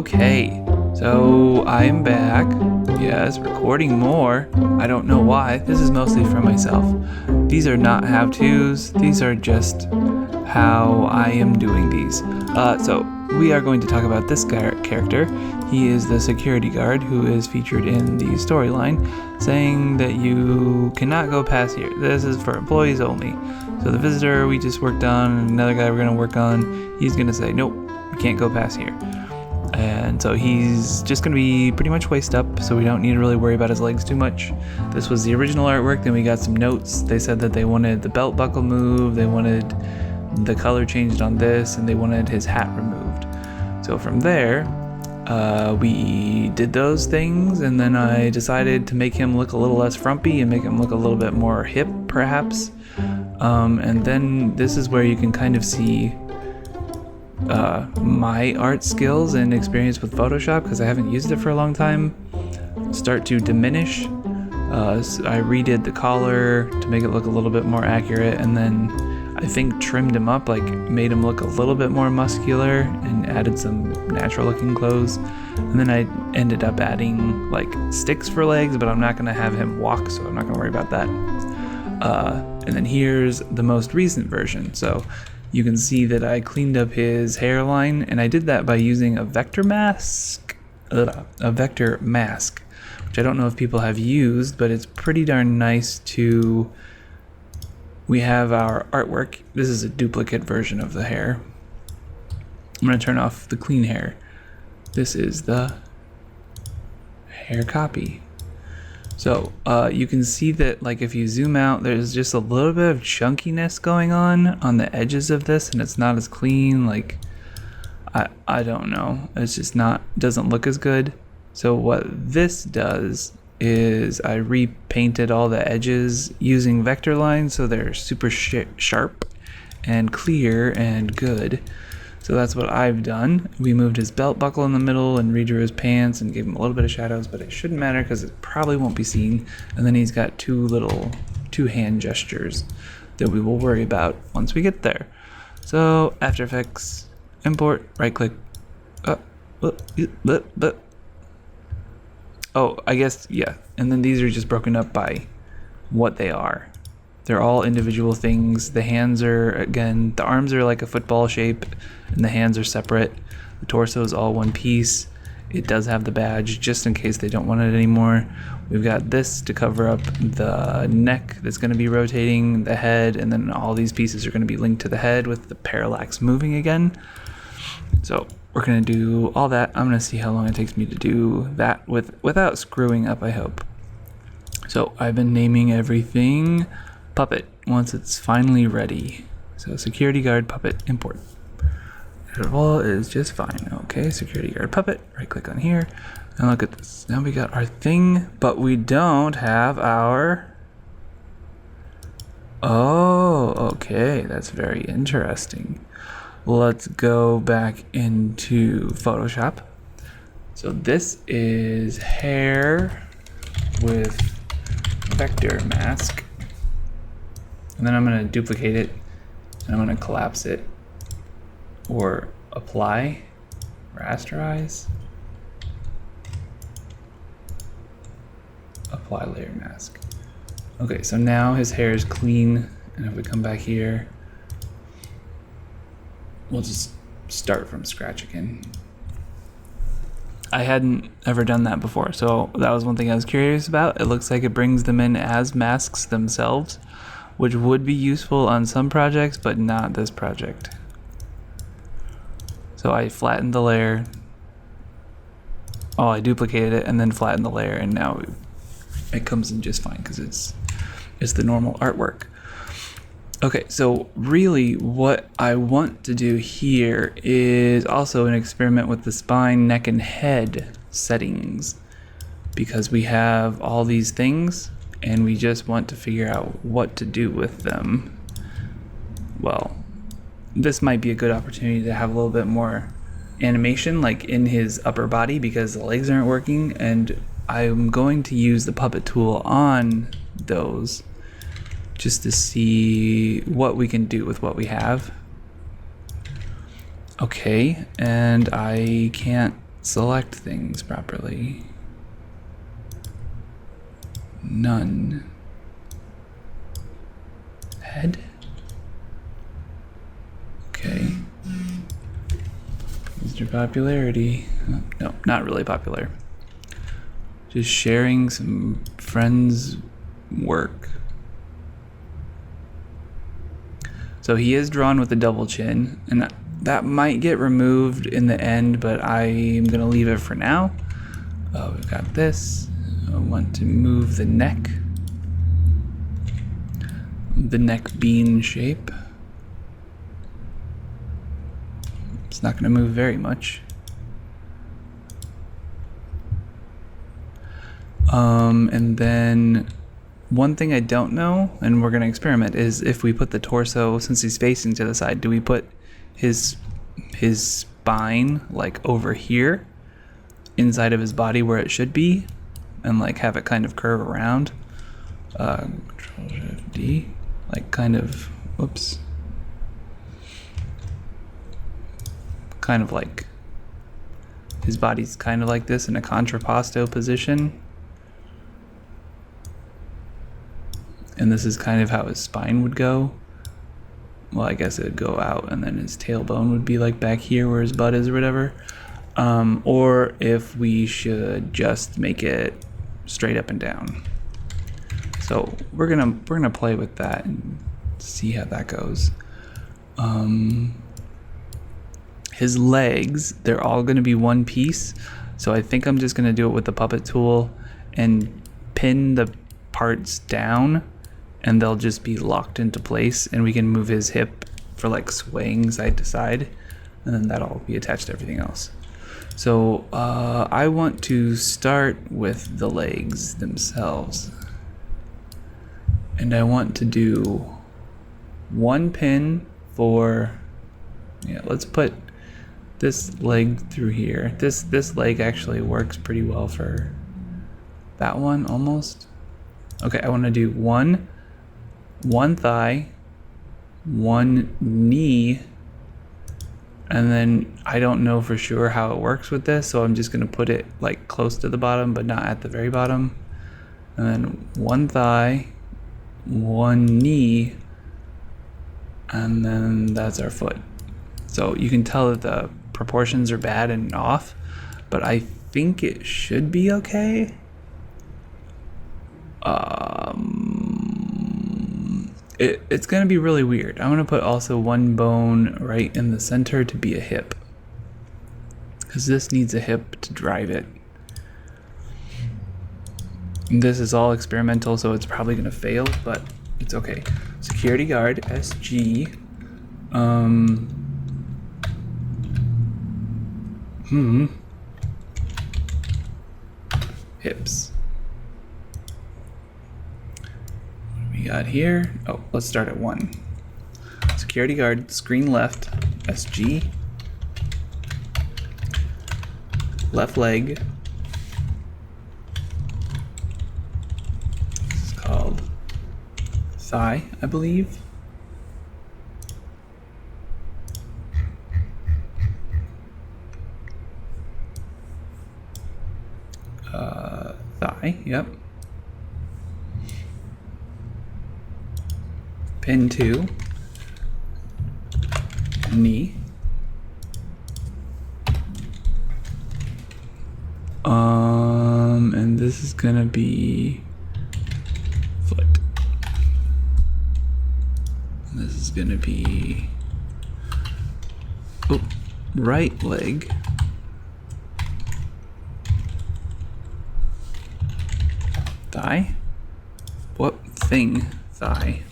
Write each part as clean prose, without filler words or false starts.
Okay, so I am back. Yes, recording more. I don't know why. This is mostly for myself. These are not how-tos. These are just how I am doing these. So we are going to talk about this character. He is the security guard who is featured in the storyline, saying that you cannot go past here. This is for employees only. So the visitor we just worked on, another guy we're going to work on, he's going to say, nope, you can't go past here. And so he's just going to be pretty much waist up, so we don't need to really worry about his legs too much. This was the original artwork. Then we got some notes. They said that they wanted the belt buckle moved, they wanted the color changed on this, and they wanted his hat removed. So from there, we did those things, and then I decided to make him look a little less frumpy and make him look a little bit more hip, perhaps. And then this is where you can kind of see my art skills and experience with Photoshop, because I haven't used it for a long time, start to diminish. So I redid the collar to make it look a little bit more accurate, and then I think trimmed him up, like made him look a little bit more muscular and added some natural looking clothes. And then I ended up adding like sticks for legs, but I'm not going to have him walk, so I'm not going to worry about that. And then here's the most recent version. So you can see that I cleaned up his hairline, and I did that by using a vector mask, which I don't know if people have used, but it's pretty darn nice to... We have our artwork. This is a duplicate version of the hair. I'm going to turn off the clean hair. This is the hair copy. So you can see that, like, if you zoom out, there's just a little bit of chunkiness going on the edges of this, and it's not as clean. Like, I don't know. It's just not, doesn't look as good. So what this does is I repainted all the edges using vector lines, so they're super sharp and clear and good. So that's what I've done. We moved his belt buckle in the middle and redrew his pants and gave him a little bit of shadows, but it shouldn't matter because it probably won't be seen. And then he's got two hand gestures that we will worry about once we get there. So After Effects, import, right click. Oh, I guess, yeah. And then these are just broken up by what they are. They're all individual things. The hands are, again, the arms are like a football shape, and the hands are separate. The torso is all one piece. It does have the badge, just in case they don't want it anymore. We've got this to cover up the neck that's going to be rotating, the head, and then all these pieces are going to be linked to the head with the parallax moving again. So we're going to do all that. I'm going to see how long it takes me to do that without screwing up, I hope. So I've been naming everything puppet once it's finally ready. So security guard puppet import. Interval is just fine. Okay, security guard puppet. Right click on here. And look at this. Now we got our thing, but we don't have our... Oh, okay. That's very interesting. Let's go back into Photoshop. So this is hair with vector mask. And then I'm going to duplicate it, and I'm going to collapse it, or apply, rasterize, apply layer mask. Okay, so now his hair is clean, and if we come back here, we'll just start from scratch again. I hadn't ever done that before, so that was one thing I was curious about. It looks like it brings them in as masks themselves, which would be useful on some projects, but not this project. So I flattened the layer. Oh, I duplicated it and then flattened the layer, and now it comes in just fine because it's the normal artwork. Okay, so really what I want to do here is also an experiment with the spine, neck, and head settings, because we have all these things and we just want to figure out what to do with them. Well, this might be a good opportunity to have a little bit more animation, like in his upper body, because the legs aren't working, and I'm going to use the puppet tool on those just to see what we can do with what we have. Okay, and I can't select things properly. None. Head? Okay. Mr. Popularity. No, not really popular. Just sharing some friends' work. So he is drawn with a double chin, and that might get removed in the end, but I'm gonna leave it for now. We've got this. I want to move the neck bean shape. It's not gonna move very much. And then one thing I don't know, and we're gonna experiment, is if we put the torso, since he's facing to the side, do we put his spine like over here inside of his body where it should be and like have it kind of curve around? Control Shift D, like kind of, whoops, kind of like his body's kind of like this in a contrapposto position. And this is kind of how his spine would go. Well, I guess it would go out and then his tailbone would be like back here where his butt is or whatever. Or if we should just make it straight up and down. So we're gonna play with that and see how that goes. His legs, they're all gonna be one piece. So I think I'm just gonna do it with the puppet tool and pin the parts down, and they'll just be locked into place, and we can move his hip for like swaying side to side, and then that'll be attached to everything else. So I want to start with the legs themselves, and I want to do one pin for, let's put this leg through here. This leg actually works pretty well for that one almost. Okay, I want to do one thigh, one knee, and then I don't know for sure how it works with this, so I'm just going to put it like close to the bottom but not at the very bottom. And then one thigh, one knee, and then that's our foot. So you can tell that the proportions are bad and off, but I think it should be okay. It's gonna be really weird. I'm gonna put also one bone right in the center to be a hip, because this needs a hip to drive it. And this is all experimental, so it's probably gonna fail, but it's okay. Security guard, SG. Hips. We got here. Oh, let's start at 1. Security guard, screen left, SG. Left leg. This is called thigh, I believe. Thigh, yep. Pin 2, knee, and this is gonna be foot. This is gonna be right leg, thigh. What thing? Thigh.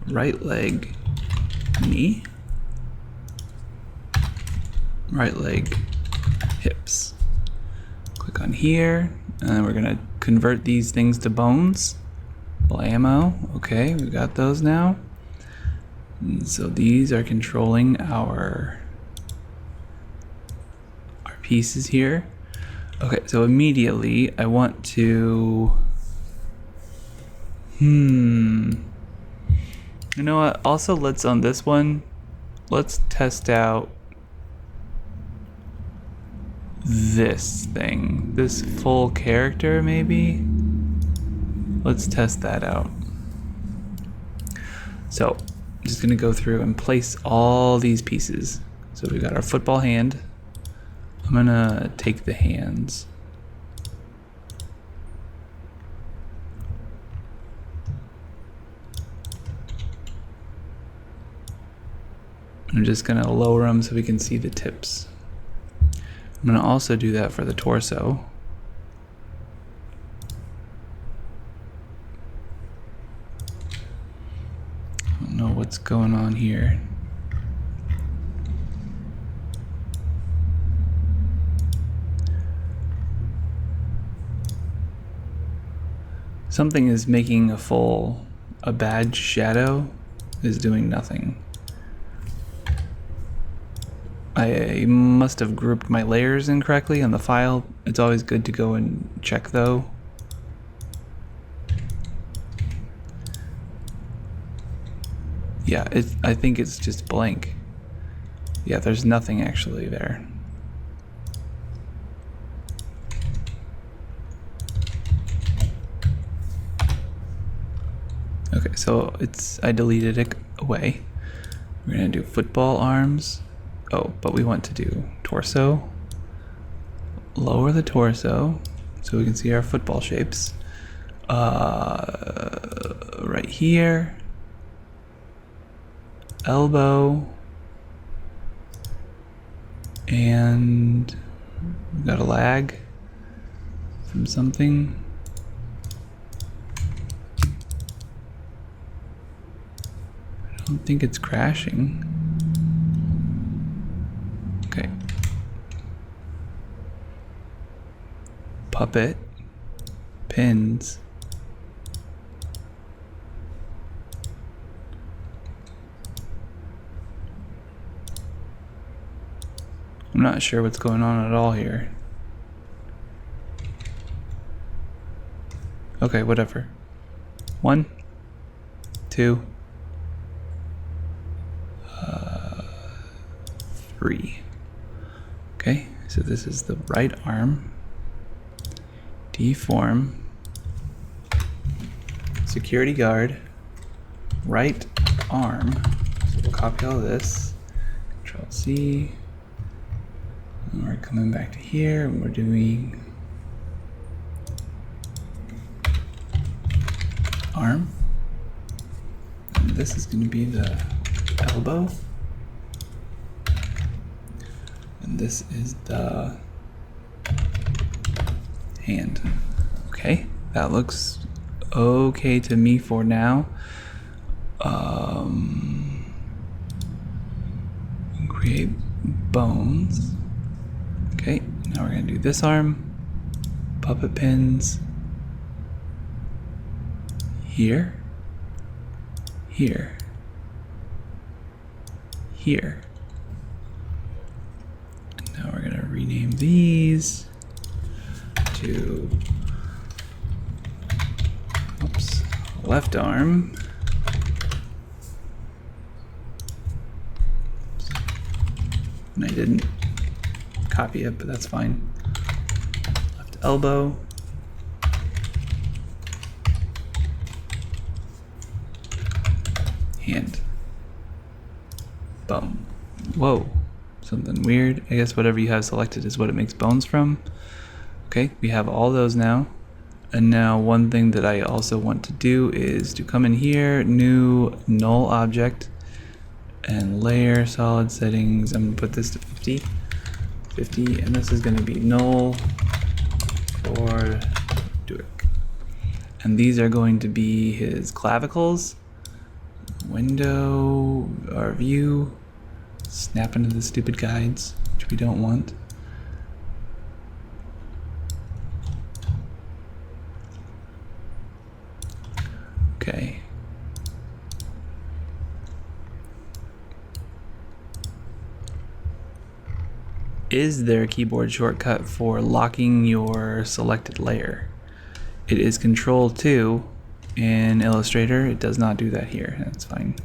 Right leg, knee, right leg, hips. Click on here, and then we're gonna convert these things to bones. Blammo. Okay, we got those now. And so these are controlling our pieces here. Okay, so immediately I want to you know what? Also, let's on this one, let's test out this thing, this full character maybe. Let's test that out. So I'm just gonna go through and place all these pieces. So we got our football hand. I'm gonna take the hands. I'm just gonna lower them so we can see the tips. I'm gonna also do that for the torso. I don't know what's going on here. Something is making a badge shadow is doing nothing. I must have grouped my layers incorrectly on the file. It's always good to go and check though. Yeah, I think it's just blank. Yeah, there's nothing actually there. Okay, so I deleted it away. We're gonna do football arms. Oh, but we want to do torso. Lower the torso so we can see our football shapes. Right here. Elbow. And we got a lag from something. I don't think it's crashing. Okay. Puppet. Pins. I'm not sure what's going on at all here. Okay, whatever. 1, 2, 3. Okay, so this is the right arm. Deform. Security guard. Right arm. So we'll copy all this. Control C. And we're coming back to here and we're doing arm. And this is going to be the elbow. And this is the hand. Okay, that looks okay to me for now. Create bones. Okay, now we're gonna do this arm. Puppet pins. Here. Here. Here. And now we're gonna rename these to left arm. And I didn't copy it, but that's fine. Left elbow. Hand. Bone. Whoa. Something weird. I guess whatever you have selected is what it makes bones from. Okay, we have all those now. And now one thing that I also want to do is to come in here, new null object, and layer solid settings. I'm gonna put this to 50, and this is gonna be null for DUIK. And these are going to be his clavicles, window, our view, snap into the stupid guides, which we don't want. Okay. Is there a keyboard shortcut for locking your selected layer? It is Control 2 in Illustrator. It does not do that here. That's fine.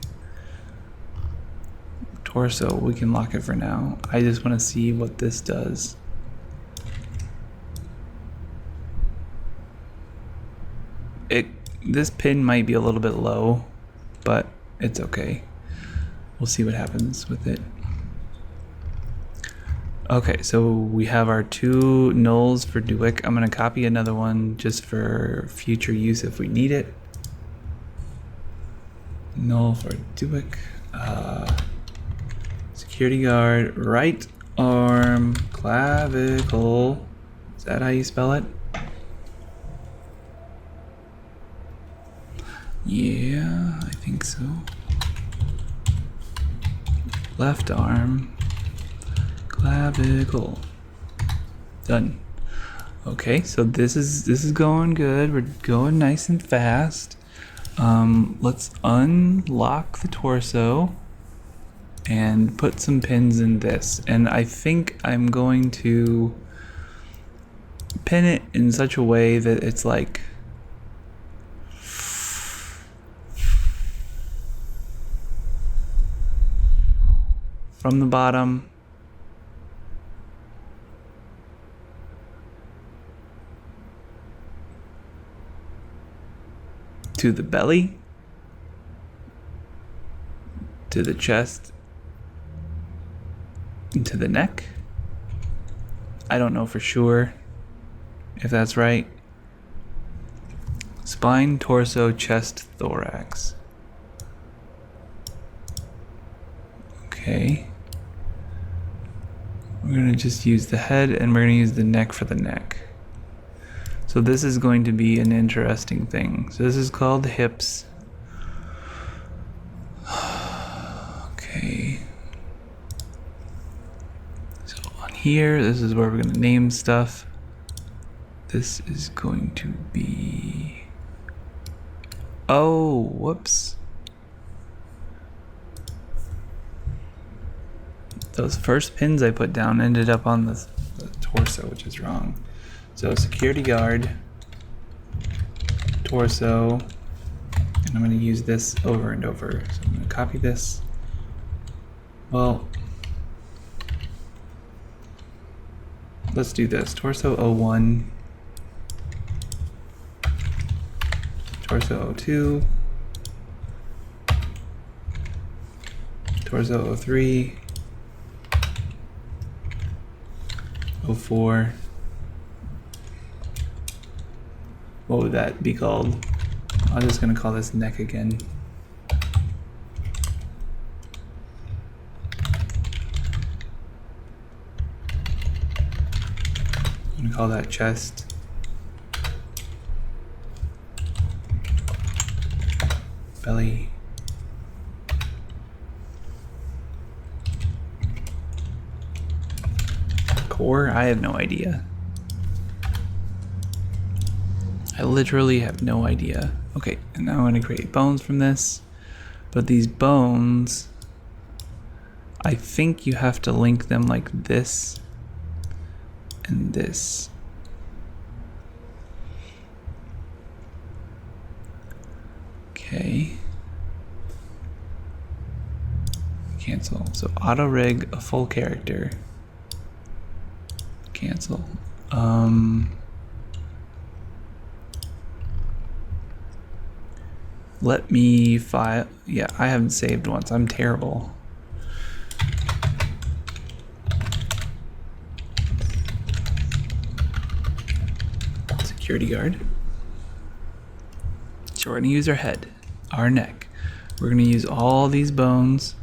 Torso, we can lock it for now. I just want to see what this does. this pin might be a little bit low, but it's okay. We'll see what happens with it. Okay, so we have our 2 nulls for DUIK. I'm gonna copy another one just for future use if we need it. Null for DUIK. Security guard, right arm, clavicle. Is that how you spell it? Yeah, I think so. Left arm, clavicle. Done. Okay, so this is going good. We're going nice and fast. Let's unlock the torso and put some pins in this. And I think I'm going to pin it in such a way that it's like from the bottom to the belly, to the chest, and to the neck. I don't know for sure if that's right. Spine, torso, chest, thorax. Okay. We're gonna just use the head and we're gonna use the neck for the neck. So this is going to be an interesting thing. So this is called hips. Okay. So on here, this is where we're gonna name stuff. This is going to be... Oh, whoops. Those first pins I put down ended up on the torso, which is wrong. So security guard, torso, and I'm going to use this over and over. So I'm going to copy this. Well, let's do this. Torso 01, torso 02, torso 03, 04. What would that be called? I'm just gonna call this neck again. I'm gonna call that chest. Belly. Core? I have no idea. I literally have no idea. Okay, and now I'm going to create bones from this. But these bones, I think you have to link them like this and this. Okay. Cancel. So auto rig a full character. Cancel. Let me file. Yeah, I haven't saved once. I'm terrible. Security guard. So we're gonna use our head, our neck. We're gonna use all these bones.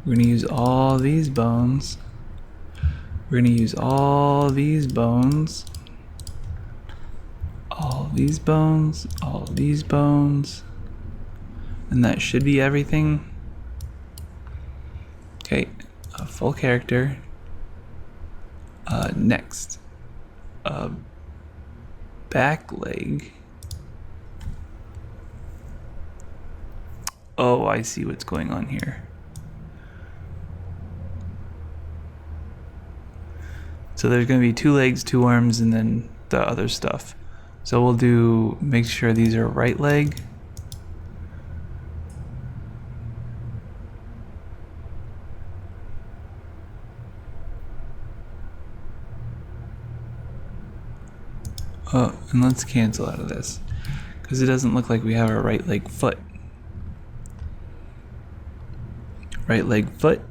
We're gonna use all these bones. We're gonna use all these bones. All these bones. All these bones. And that should be everything. Okay, a full character. Next, back leg. Oh, I see what's going on here. So there's going to be 2 legs, 2 arms, and then the other stuff. So we'll make sure these are right leg. Oh, and let's cancel out of this. Because it doesn't look like we have our right leg foot. Right leg foot.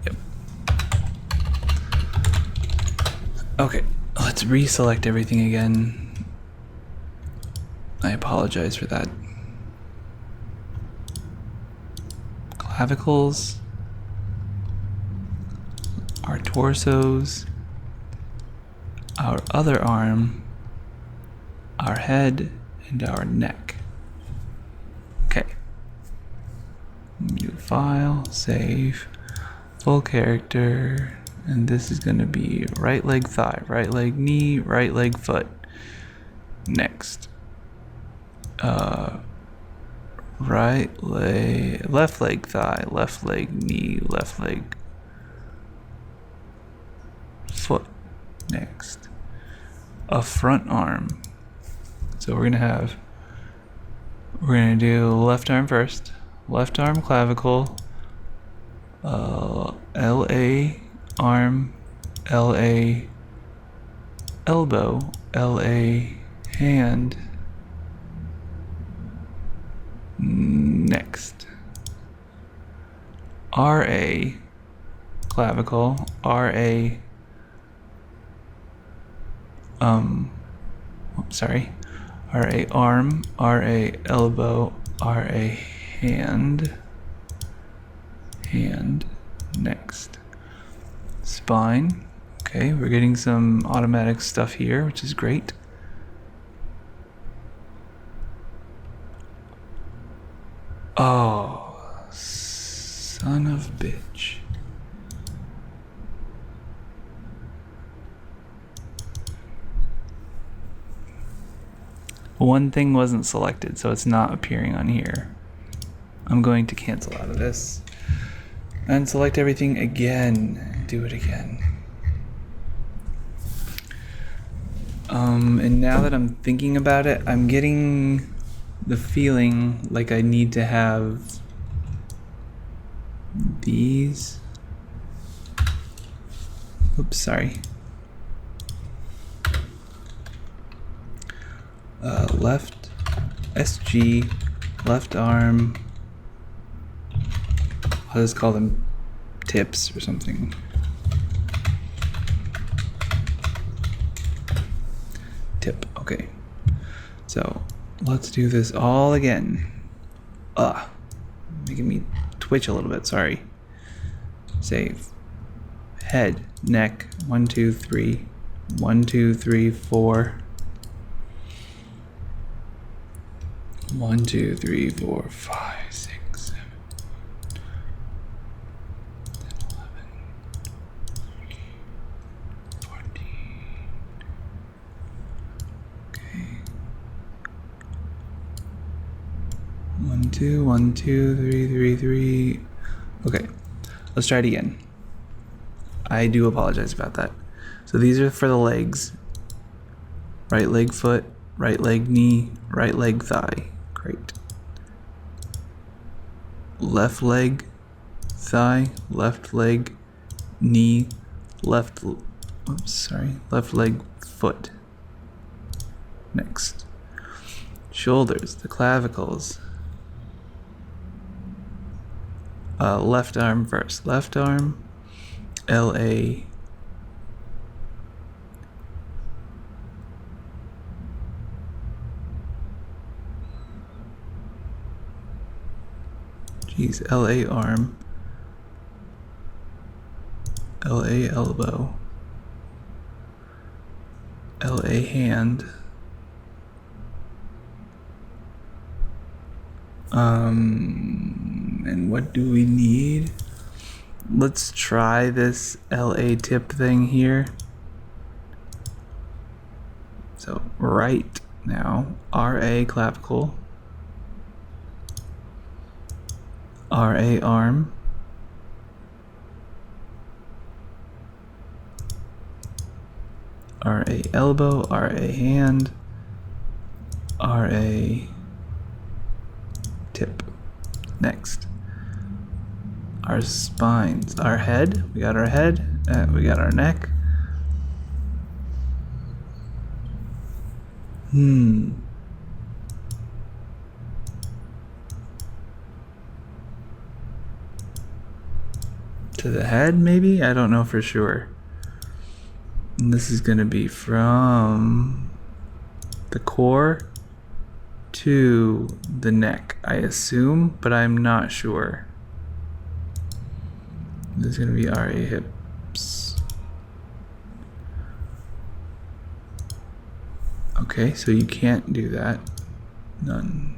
Yep. Okay, let's reselect everything again. I apologize for that. Clavicles, our torsos, our other arm, our head, and our neck. Okay. New file, save, full character, and this is going to be right leg thigh, right leg knee, right leg foot. Next. Right leg, left leg thigh, left leg knee, left leg foot. Next. A front arm. So we're gonna do left arm first. Left arm clavicle, LA arm, LA elbow, LA hand. Next. RA clavicle, RA RA arm, RA elbow, RA hand. Next. Spine. Okay, we're getting some automatic stuff here, which is great. Oh, son of a bitch. One thing wasn't selected, so it's not appearing on here. I'm going to cancel out of this and select everything again. Do it again. And now that I'm thinking about it, I'm getting the feeling like I need to have these. Oops, sorry. Left SG, left arm. I'll just call them tips or something. Tip, okay. So let's do this all again. Making me twitch a little bit, sorry. Save. Head, neck, 1, 2, 3. 1, 2, 3, 4. 1, 2, 3, 4, 5, 6, 7, 10, 11, 14. Okay. 1, 2, 1, 2, 3, 3, 3. Okay, let's try it again. I do apologize about that. So these are for the legs. Right leg foot, right leg knee, right leg thigh. Great. Left leg thigh, left leg knee, left leg foot. Next. Shoulders, the clavicles. Left arm first. Left arm, LA. LA arm, LA elbow, LA hand, and what do we need? Let's try this LA tip thing here. So right now, RA clavicle, RA arm, RA elbow, RA hand, RA tip. Next. Our spines, our head, we got our head, We got our neck. To the head, maybe? I don't know for sure. And this is going to be from the core to the neck, I assume, but I'm not sure. This is going to be RA hips. Okay, so you can't do that. None.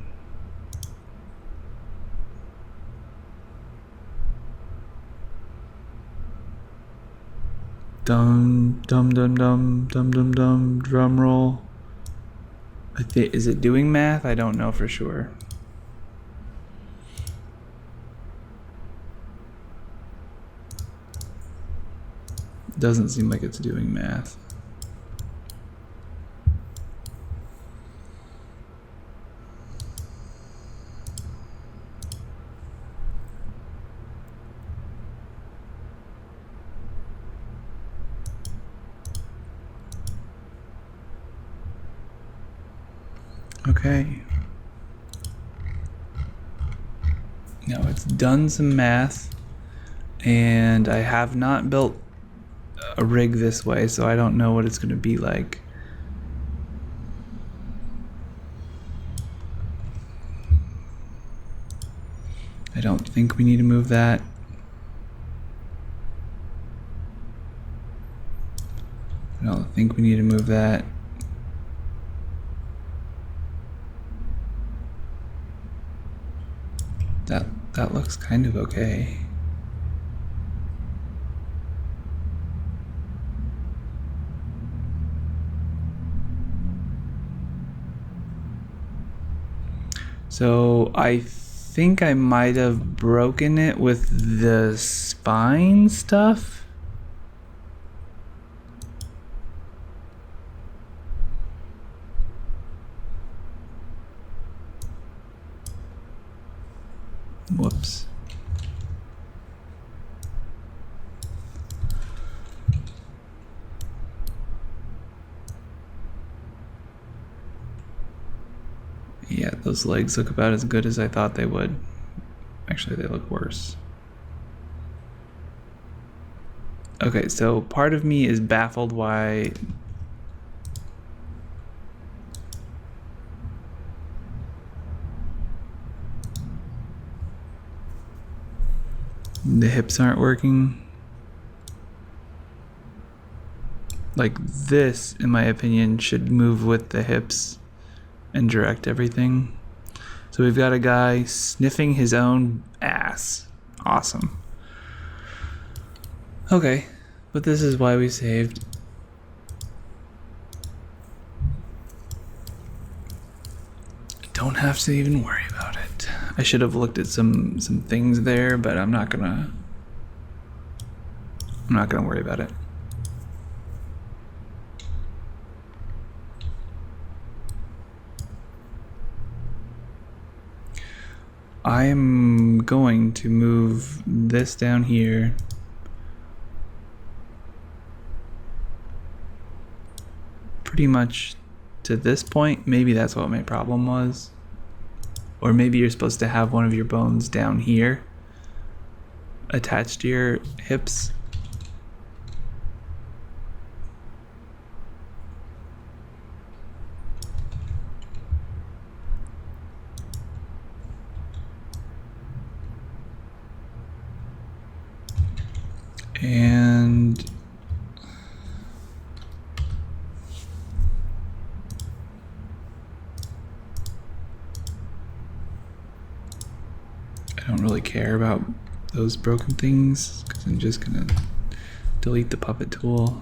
Dum dum dum dum dum dum dum. Drum roll. I think, is it doing math? I don't know for sure. Doesn't seem like it's doing math. Okay. Now it's done some math, and I have not built a rig this way, so I don't know what it's going to be like. I don't think we need to move that. I don't think we need to move that. That looks kind of okay. So I think I might have broken it with the spine stuff. Whoops. Yeah, those legs look about as good as I thought they would. Actually, they look worse. Okay, so part of me is baffled why the hips aren't working. Like this, in my opinion, should move with the hips and direct everything. So we've got a guy sniffing his own ass. Awesome. Okay, but this is why we saved. Don't have to even worry about it. I should have looked at some things there, but I'm not gonna worry about it. I am going to move this down here. Pretty much to this point. Maybe that's what my problem was. Or maybe you're supposed to have one of your bones down here attached to your hips. And I don't really care about those broken things because I'm just gonna delete the puppet tool.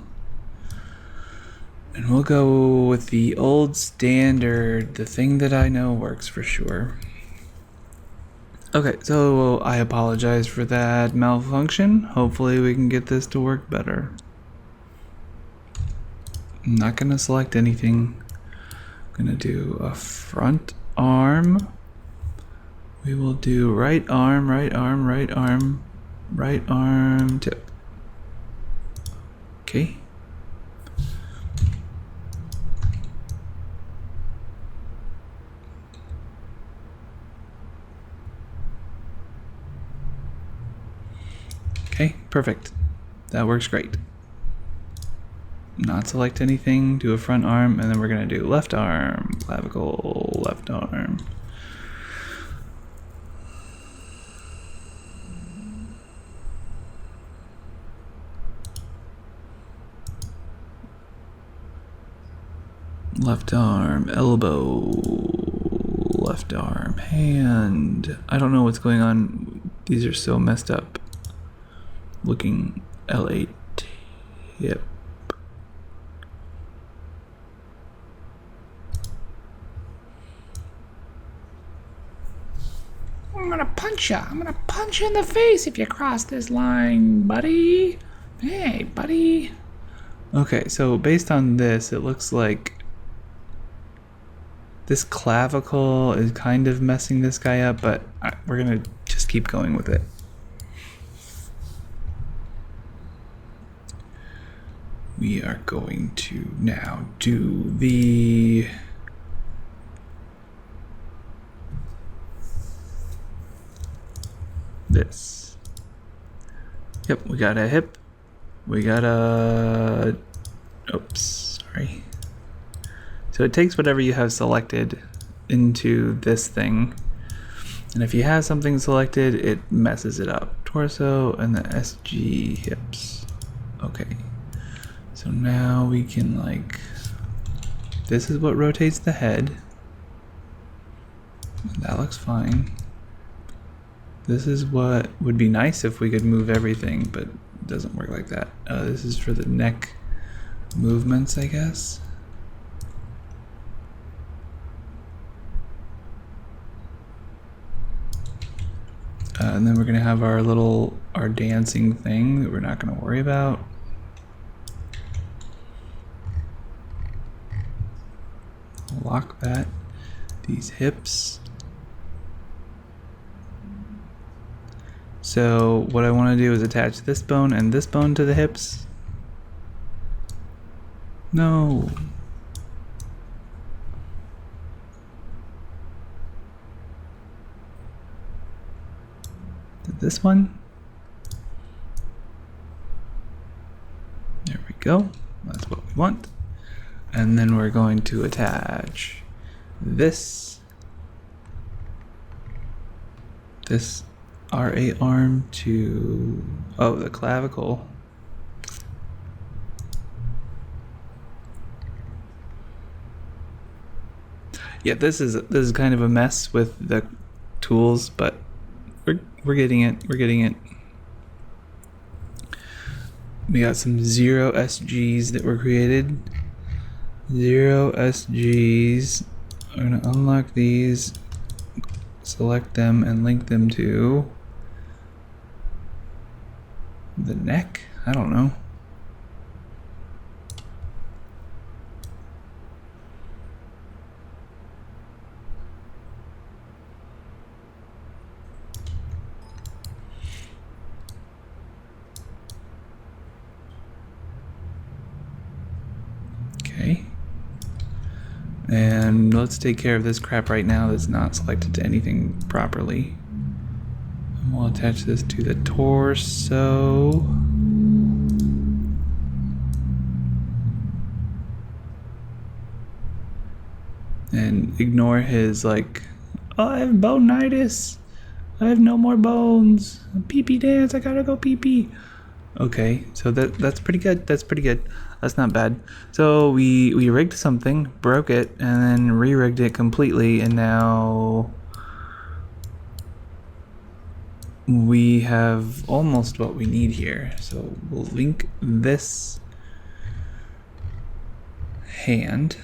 And we'll go with the old standard, the thing that I know works for sure. Okay, so I apologize for that malfunction. Hopefully we can get this to work better. I'm not gonna select anything. I'm gonna do a front arm. We will do right arm, right arm, right arm, right arm, tip. Okay. Okay, perfect. That works great. Not select anything, do a front arm, and then we're gonna do left arm, clavicle, left arm. Left arm, elbow, left arm, hand. I don't know what's going on. These are so messed up. Looking L8 hip. I'm gonna punch you. I'm gonna punch you in the face if you cross this line, buddy. Hey, buddy. Okay, so based on this, it looks like this clavicle is kind of messing this guy up, but we're gonna just keep going with it. We are going to now do this. Yep, we got a hip. We got a, oops, sorry. So it takes whatever you have selected into this thing. And if you have something selected, it messes it up. Torso and the SG hips. Okay. So now we can this is what rotates the head. That looks fine. This is what would be nice if we could move everything, but it doesn't work like that. This is for the neck movements, I guess. And then we're gonna have our dancing thing that we're not gonna worry about. Lock that. These hips. So what I want to do is attach this bone and this bone to the hips. No. This one. There we go. That's what we want. And then we're going to attach this RA arm to, oh, the clavicle. Yeah, this is kind of a mess with the tools, but we're getting it. We're getting it. We got some 0 SGs that were created. 0 SGs. I'm gonna unlock these, select them, and link them to the neck. I don't know. Okay. And let's take care of this crap right now that's not selected to anything properly. And we'll attach this to the torso. And ignore his oh, I have bonitis. I have no more bones. Pee-pee dance, I gotta go pee-pee. Okay, so that's pretty good. That's pretty good. That's not bad. So we rigged something, broke it, and then re-rigged it completely, and now we have almost what we need here. So we'll link this hand,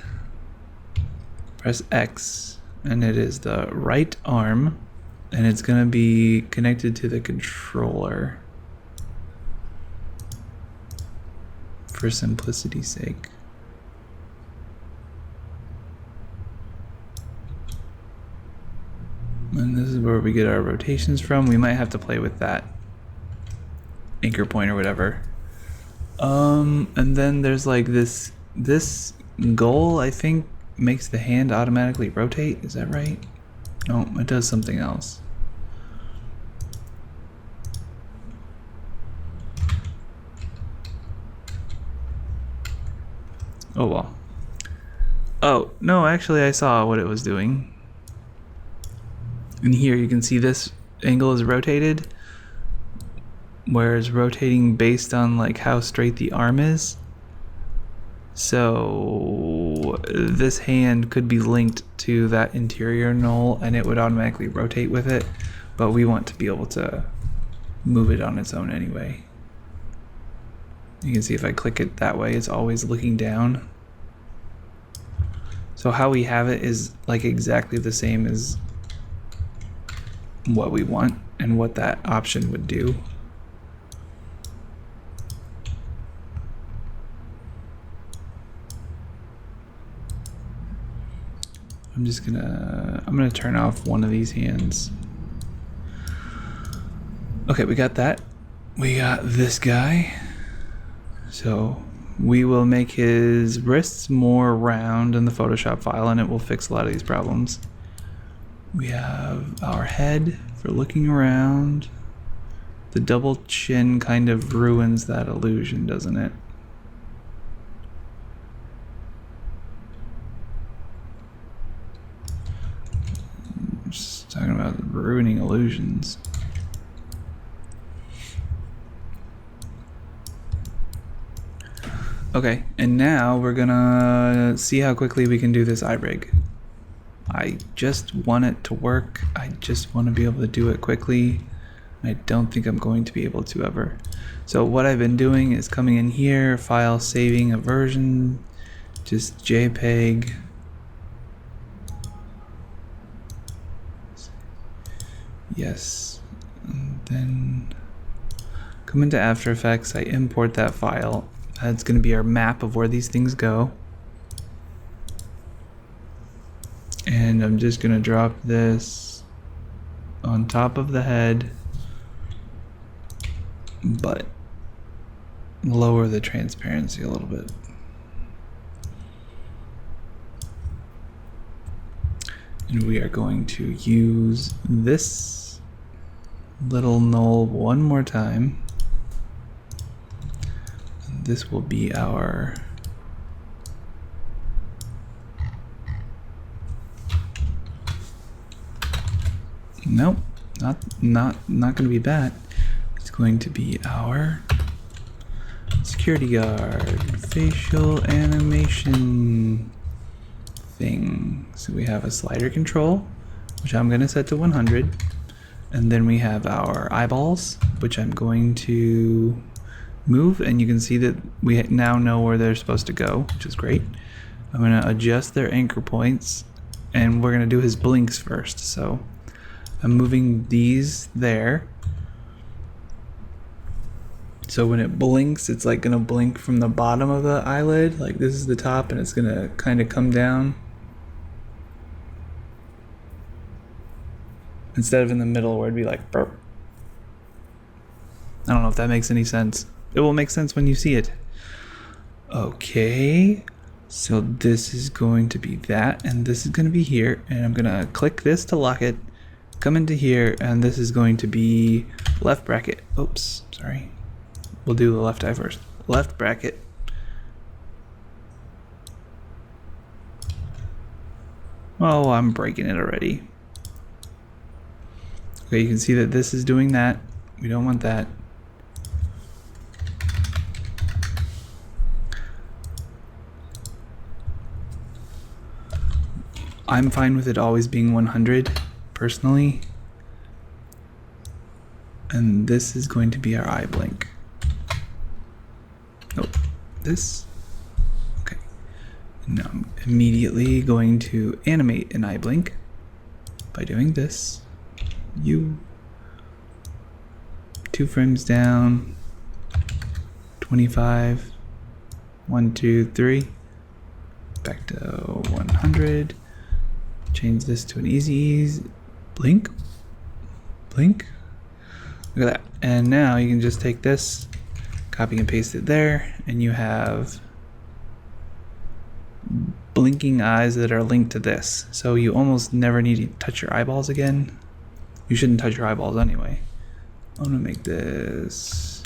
press X, and it is the right arm, and it's gonna be connected to the controller for simplicity's sake. And this is where we get our rotations from. We might have to play with that anchor point or whatever. And then there's like this goal, I think, makes the hand automatically rotate. Is that right? No, it does something else. Oh well. Oh, no, actually I saw what it was doing. And here you can see this angle is rotated, where it's rotating based on like how straight the arm is. So this hand could be linked to that interior knoll and it would automatically rotate with it, but we want to be able to move it on its own anyway. You can see if I click it that way, it's always looking down. So how we have it is like exactly the same as what we want and what that option would do. I'm gonna turn off one of these hands. Okay, we got that. We got this guy. So we will make his wrists more round in the Photoshop file and it will fix a lot of these problems. We have our head for looking around. The double chin kind of ruins that illusion, doesn't it? Just talking about ruining illusions. Okay, and now we're gonna see how quickly we can do this eye rig. I just want it to work. I just want to be able to do it quickly. I don't think I'm going to be able to ever. So what I've been doing is coming in here, file, saving a version, just JPEG. Yes, and then come into After Effects, I import that file. That's going to be our map of where these things go. And I'm just going to drop this on top of the head, but lower the transparency a little bit. And we are going to use this little knoll one more time. And this will be our nope, not going to be that. It's going to be our security guard facial animation thing. So we have a slider control, which I'm going to set to 100. And then we have our eyeballs, which I'm going to move. And you can see that we now know where they're supposed to go, which is great. I'm going to adjust their anchor points and we're going to do his blinks first. So I'm moving these there. So when it blinks, it's like going to blink from the bottom of the eyelid. Like this is the top and it's going to kind of come down. Instead of in the middle where it'd be like burp. I don't know if that makes any sense. It will make sense when you see it. Okay. So this is going to be that and this is going to be here. And I'm going to click this to lock it. Come into here and this is going to be left bracket. Oops, sorry. We'll do the left eye first. Left bracket. Oh, I'm breaking it already. Okay, you can see that this is doing that. We don't want that. I'm fine with it always being 100, personally. And this is going to be our eye blink. Nope, this. Okay. Now I'm immediately going to animate an eye blink by doing this. You. 2 frames down. 25. 1, 2, 3. Back to 100. Change this to an easy blink. Blink. Look at that. And now you can just take this, Copy and paste it there, and you have blinking eyes that are linked to this. So you almost never need to touch your eyeballs again. You shouldn't touch your eyeballs anyway. I'm gonna make this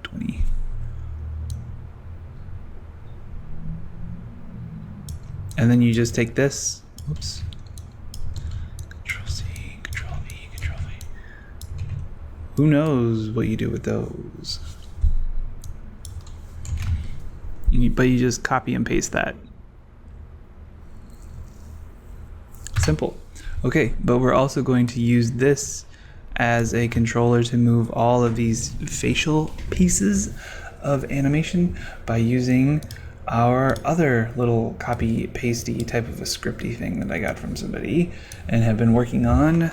20. And then you just take this, oops, Control C, Control V, Control V. Who knows what you do with those? But you just copy and paste that. Simple. Okay, but we're also going to use this as a controller to move all of these facial pieces of animation by using our other little copy pasty type of a scripty thing that I got from somebody and have been working on.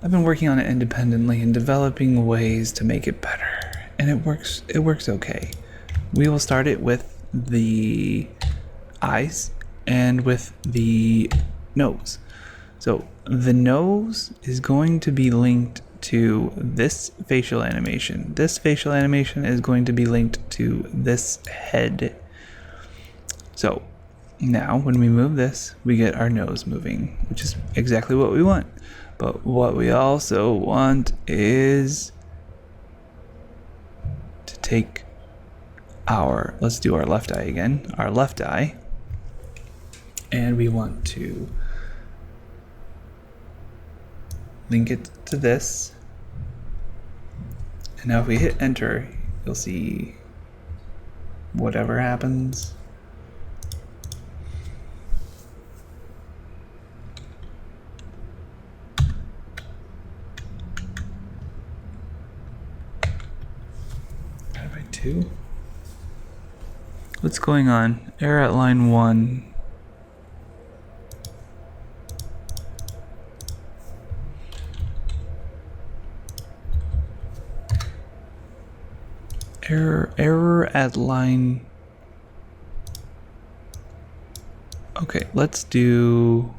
I've been working on it independently and developing ways to make it better, and it works okay. We will start it with the eyes and with the nose. So the nose is going to be linked to this facial animation. This facial animation is going to be linked to this head. So now when we move this, we get our nose moving, which is exactly what we want. But what we also want is to take let's do our left eye again, our left eye, and we want to link it to this. And now if we hit enter, you'll see whatever happens. Divided by 2. What's going on? Error at line 1. Error at line. Okay, let's do.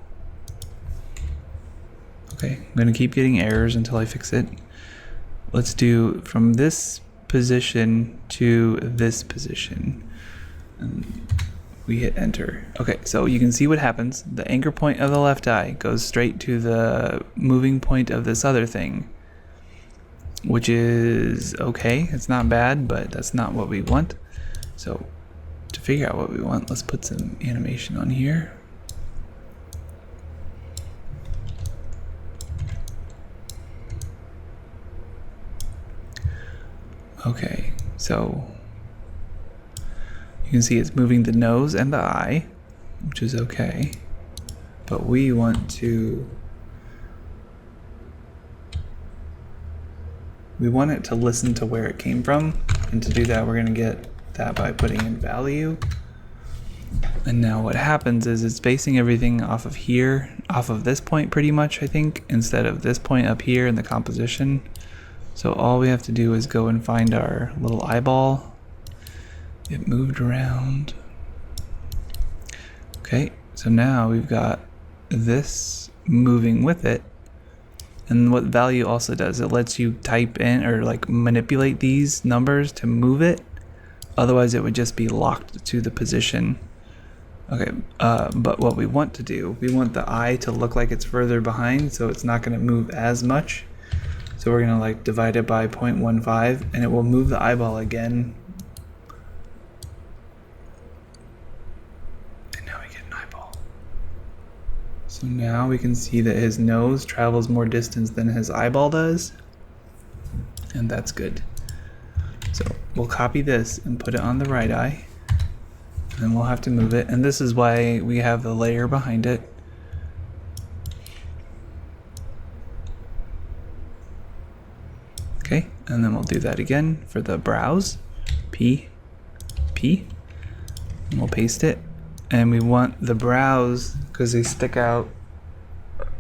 Okay, I'm gonna keep getting errors until I fix it. Let's do from this position to this position. And we hit enter. Okay, so you can see what happens. The anchor point of the left eye goes straight to the moving point of this other thing, which is okay. It's not bad, but that's not what we want. So to figure out what we want, let's put some animation on here. Okay, so you can see it's moving the nose and the eye, which is okay. But we want it to listen to where it came from, and to do that we're going to get that by putting in value. And now what happens is it's basing everything off of here, off of this point pretty much, I think, instead of this point up here in the composition. So all we have to do is go and find our little eyeball. It moved around. Okay, so now we've got this moving with it. And what value also does, it lets you type in or like manipulate these numbers to move it. Otherwise it would just be locked to the position. Okay, but what we want to do, we want the eye to look like it's further behind, so it's not going to move as much. So we're going to like divide it by 0.15, and it will move the eyeball again. And now we get an eyeball. So now we can see that his nose travels more distance than his eyeball does. And that's good. So we'll copy this and put it on the right eye. And then we'll have to move it. And this is why we have the layer behind it. Okay, and then we'll do that again for the brows. P, P. And we'll paste it. And we want the brows, because they stick out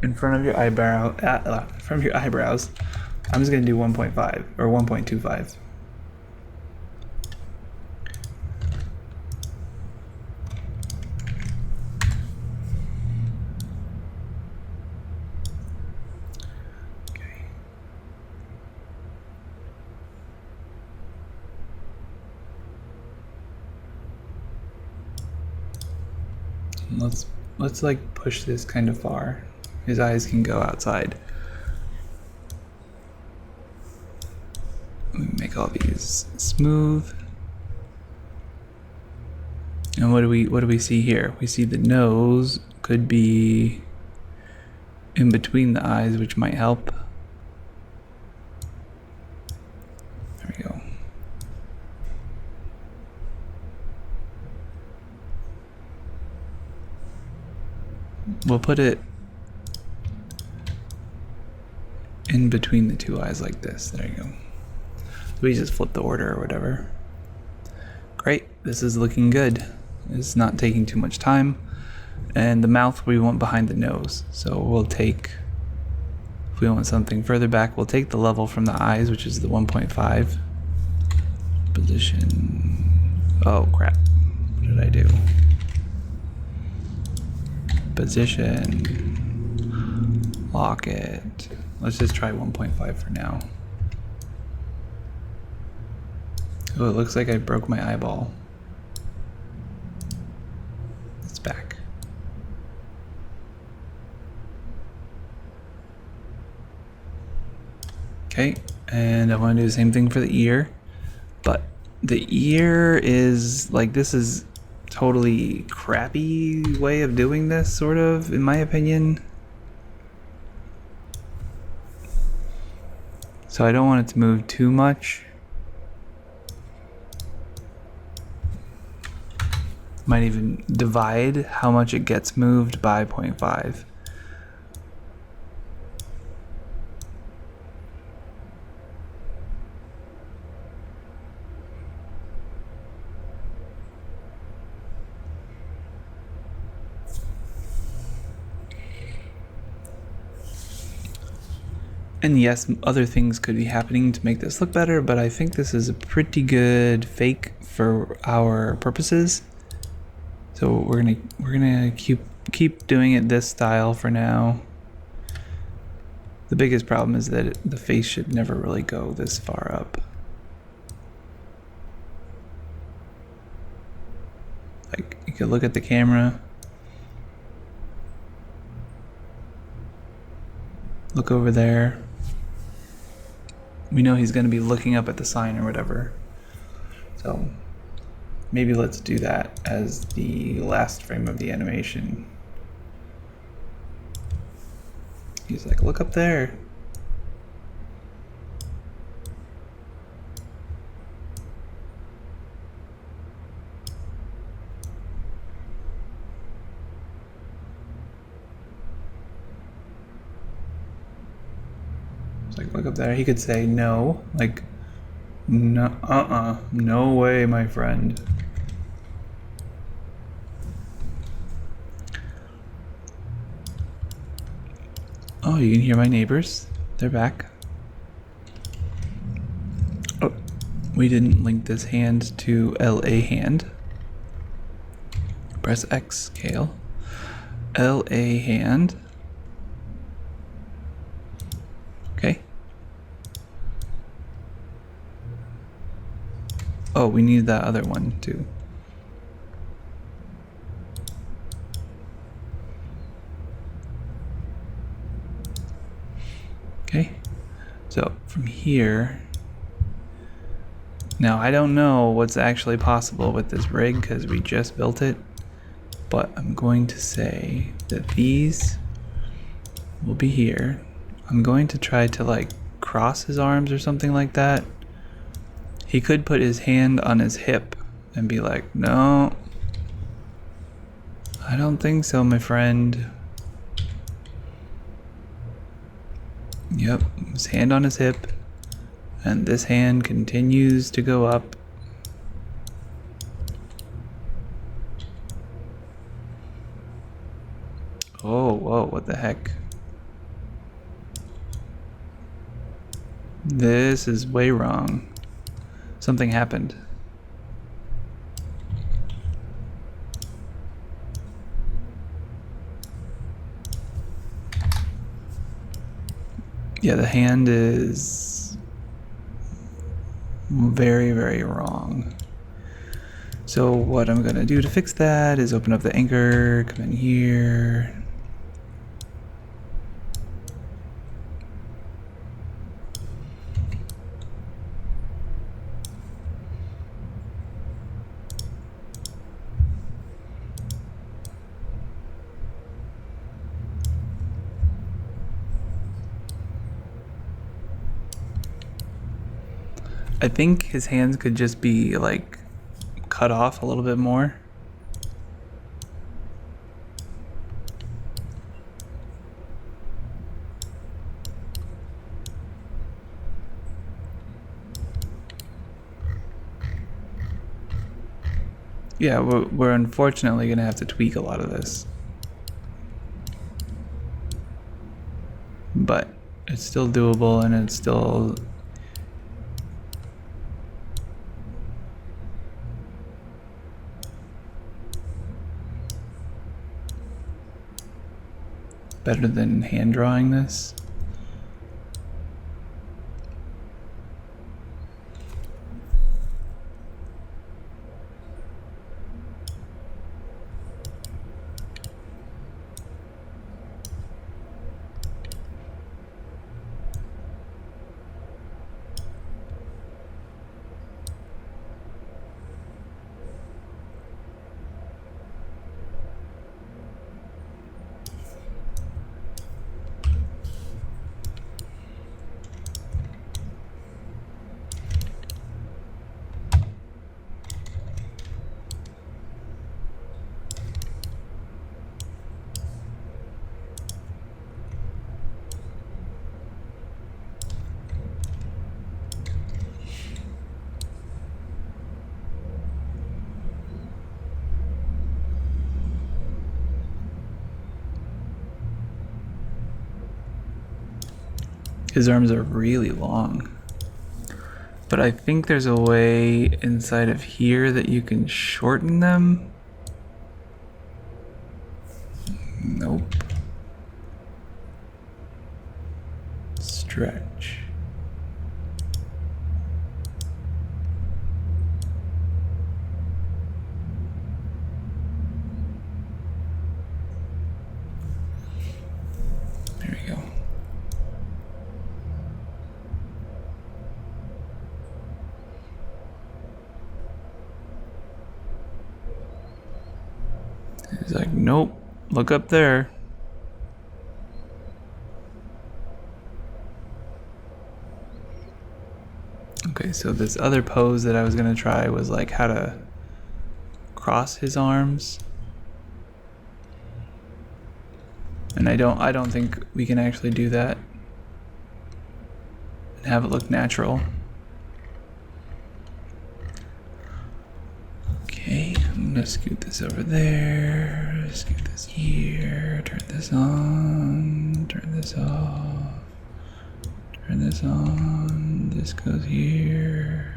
in front of your eyebrow, from your eyebrows. I'm just going to do 1.5 or 1.25. Let's like push this kind of far. His eyes can go outside. Let me make all these smooth. And what do we see here? We see the nose could be in between the eyes, which might help. There we go. We'll put it in between the two eyes like this. There you go. We just flip the order or whatever. Great, this is looking good. It's not taking too much time. And the mouth we want behind the nose. So we'll take, if we want something further back, we'll take the level from the eyes, which is the 1.5. Position, oh crap, what did I do? Position, lock it. Let's just try 1.5 for now. Oh, it looks like I broke my eyeball. It's back. Okay, and I want to do the same thing for the ear, but the ear is like, this is totally crappy way of doing this, sort of, in my opinion. So I don't want it to move too much. Might even divide how much it gets moved by 0.5. And yes, other things could be happening to make this look better, but I think this is a pretty good fake for our purposes. So we're gonna keep doing it this style for now. The biggest problem is that the face should never really go this far up. Like, you could look at the camera, look over there. We know he's gonna be looking up at the sign or whatever. So maybe let's do that as the last frame of the animation. He's like, look up there. It's like, look up there. He could say no, like, no, no way, my friend. Oh, you can hear my neighbors. They're back. Oh, we didn't link this hand to LA hand. Press X scale. LA hand. Okay. Oh, we need that other one too. Okay, so from here, now I don't know what's actually possible with this rig because we just built it, but I'm going to say that these will be here. I'm going to try to like cross his arms or something like that. He could put his hand on his hip and be like, no, I don't think so, my friend. Yep, his hand on his hip, and this hand continues to go up. Oh, whoa, what the heck? This is way wrong. Something happened. Yeah, the hand is very, very wrong. So what I'm gonna do to fix that is open up the anchor, come in here. I think his hands could just be like cut off a little bit more. Yeah, we're unfortunately gonna have to tweak a lot of this. But it's still doable and it's still better than hand drawing this. His arms are really long. But I think there's a way inside of here that you can shorten them. Nope. Stretch. There we go. He's like, nope, look up there. Okay, so this other pose that I was gonna try was like how to cross his arms. And I don't think we can actually do that and have it look natural. Okay, I'm gonna scoot this over there, scoot this here, turn this on, turn this off, turn this on, this goes here.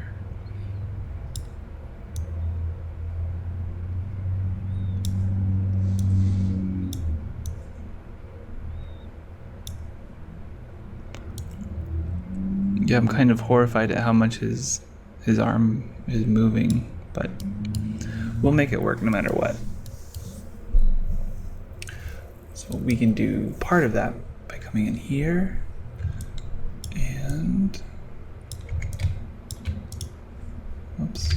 Yeah, I'm kind of horrified at how much his arm is moving, but we'll make it work no matter what. So we can do part of that by coming in here and oops.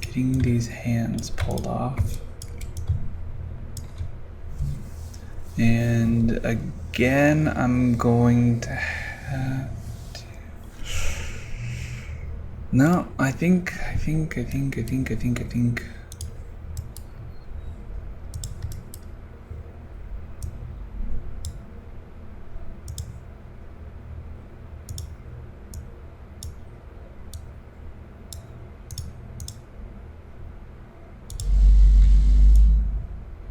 Getting these hands pulled off. And again, I'm going to have to... No, I think.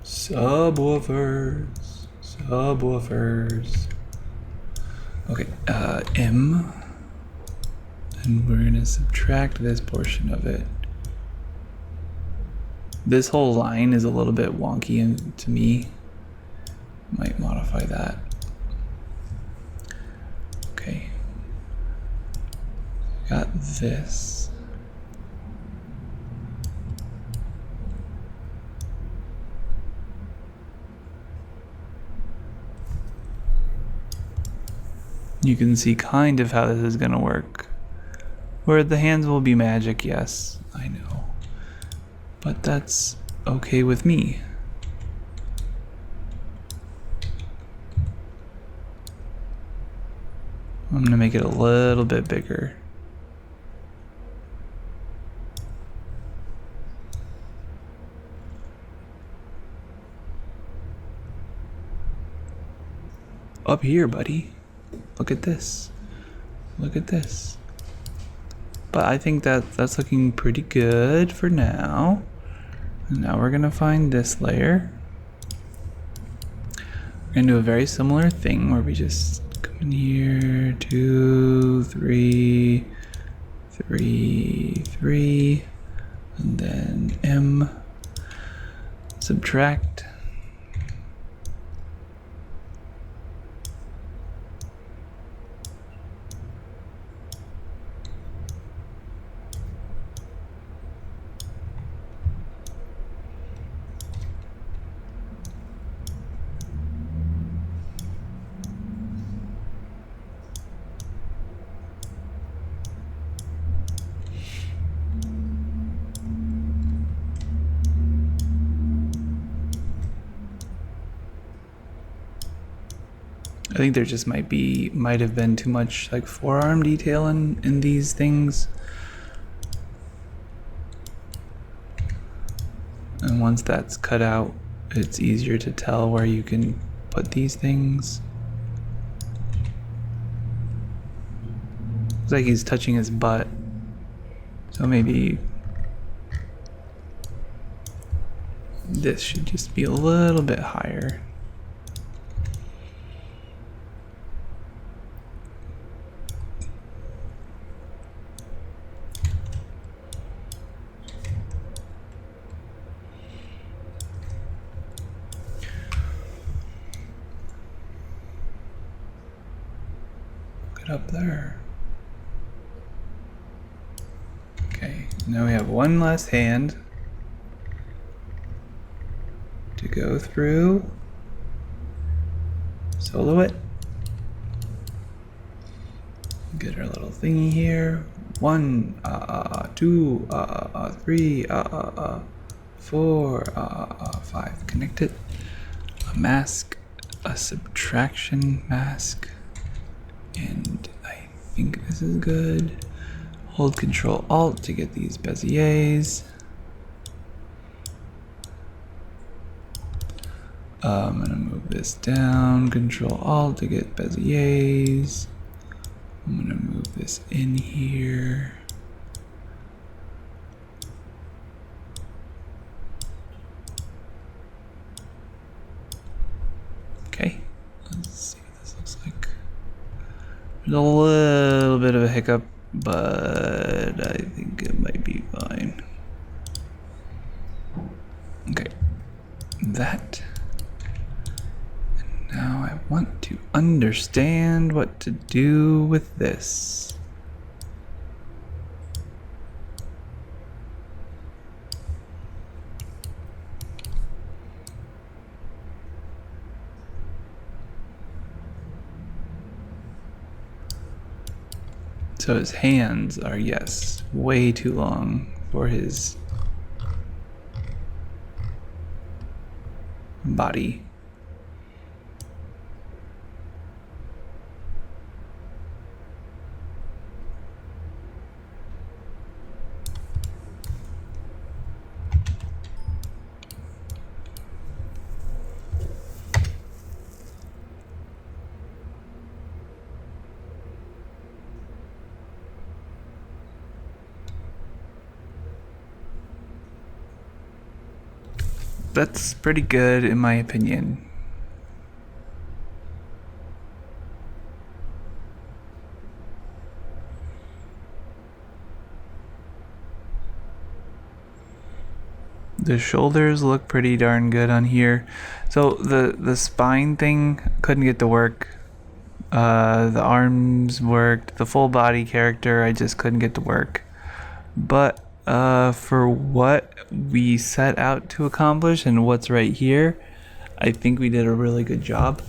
Subwoofers. Okay, M. And we're gonna subtract this portion of it. This whole line is a little bit wonky and to me. Might modify that. Okay. Got this. You can see kind of how this is gonna work. Where the hands will be magic, yes, I know. But that's okay with me. I'm gonna make it a little bit bigger. Up here, buddy. Look at this. Look at this. But I think that's looking pretty good for now. And now we're gonna find this layer. We're gonna do a very similar thing where we just come in here, 2, 3, 3, 3, and then M, subtract. I think there just might have been too much like forearm detail in these things. And once that's cut out, it's easier to tell where you can put these things. Looks like he's touching his butt. So maybe this should just be a little bit higher. Up there. Okay, now we have one less hand to go through. Solo it. Get our little thingy here. 1, 2, 3, 4, 5. Connect it. A mask, a subtraction mask. And I think this is good. Hold Control Alt to get these Beziers. I'm gonna move this down. Control Alt to get Beziers. I'm gonna move this in here. Okay, let's see what this looks like. There's a little bit of a hiccup, but I think it might be fine. Okay, that. And now I want to understand what to do with this. So his hands are, yes, way too long for his body. That's pretty good in my opinion. The shoulders look pretty darn good on here. So the spine thing couldn't get to work. The arms worked. The full body character I just couldn't get to work. But for what we set out to accomplish and what's right here, I think we did a really good job.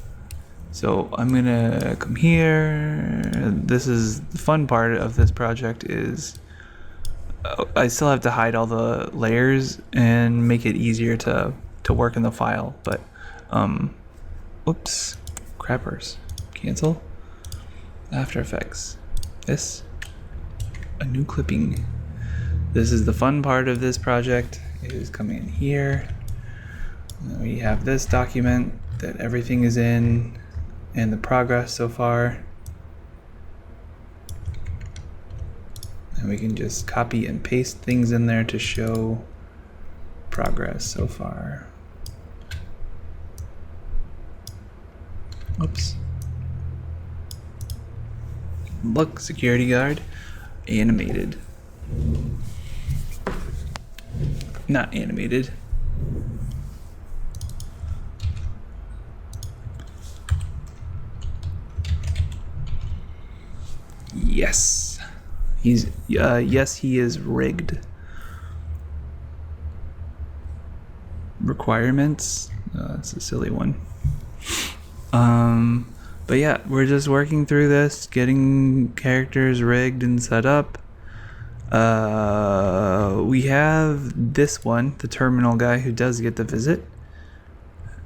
So I'm gonna come here. This is the fun part of this project is I still have to hide all the layers and make it easier to work in the file. But oops, crappers. Cancel. After Effects. This. A new clipping. This is the fun part of this project. It is coming in here. And we have this document that everything is in and the progress so far. And we can just copy and paste things in there to show progress so far. Oops. Look, security guard, animated. Not animated. Yes. Yes, he is rigged. Requirements. That's a silly one. But yeah, we're just working through this, getting characters rigged and set up. We have this one, the terminal guy who does get the visit.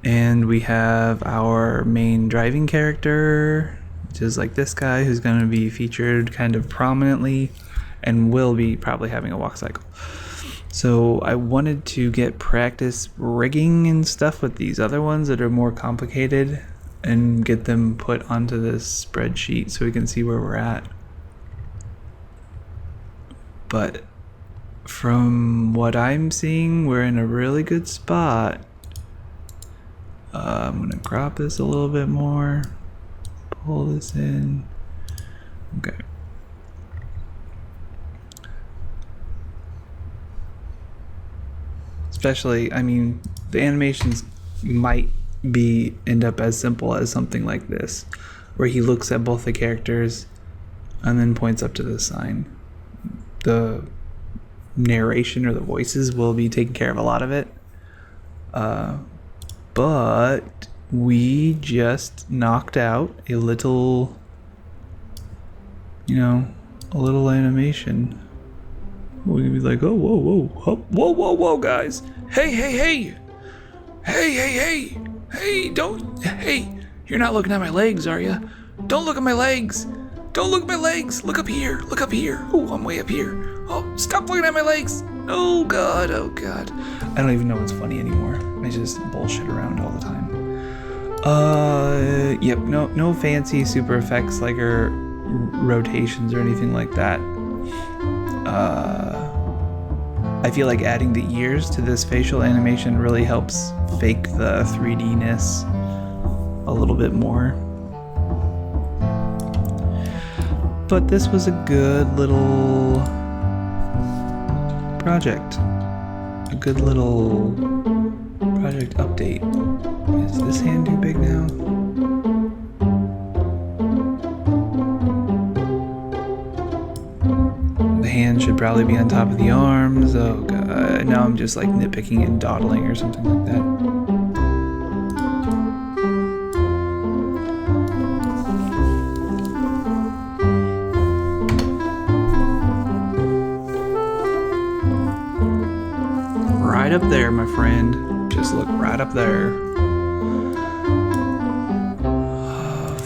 And we have our main driving character, which is like this guy who's going to be featured kind of prominently and will be probably having a walk cycle. So I wanted to get practice rigging and stuff with these other ones that are more complicated and get them put onto this spreadsheet so we can see where we're at. But from what I'm seeing, we're in a really good spot. I'm gonna crop this a little bit more, pull this in. Okay. Especially, I mean, the animations might end up as simple as something like this, where he looks at both the characters and then points up to the sign. The narration or the voices will be taking care of a lot of it. But we just knocked out a little, a little animation. We're gonna be like, oh, whoa, guys. Hey, you're not looking at my legs, are you? Don't look at my legs. Don't look at my legs. Look up here. Oh, I'm way up here. Oh, stop looking at my legs. Oh, God. I don't even know what's funny anymore. I just bullshit around all the time. Yep, no fancy super effects like rotations or anything like that. I feel like adding the ears to this facial animation really helps fake the 3D-ness a little bit more. But this was a good little project. A good little project update. Is this hand too big now? The hand should probably be on top of the arms. Oh god, now I'm just like nitpicking and dawdling or something like that. Right up there, my friend. Just look right up there.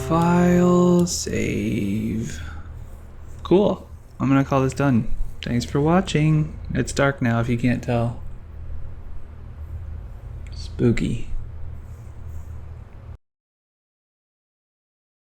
File, save. Cool. I'm gonna call this done. Thanks for watching. It's dark now if you can't tell. Spooky.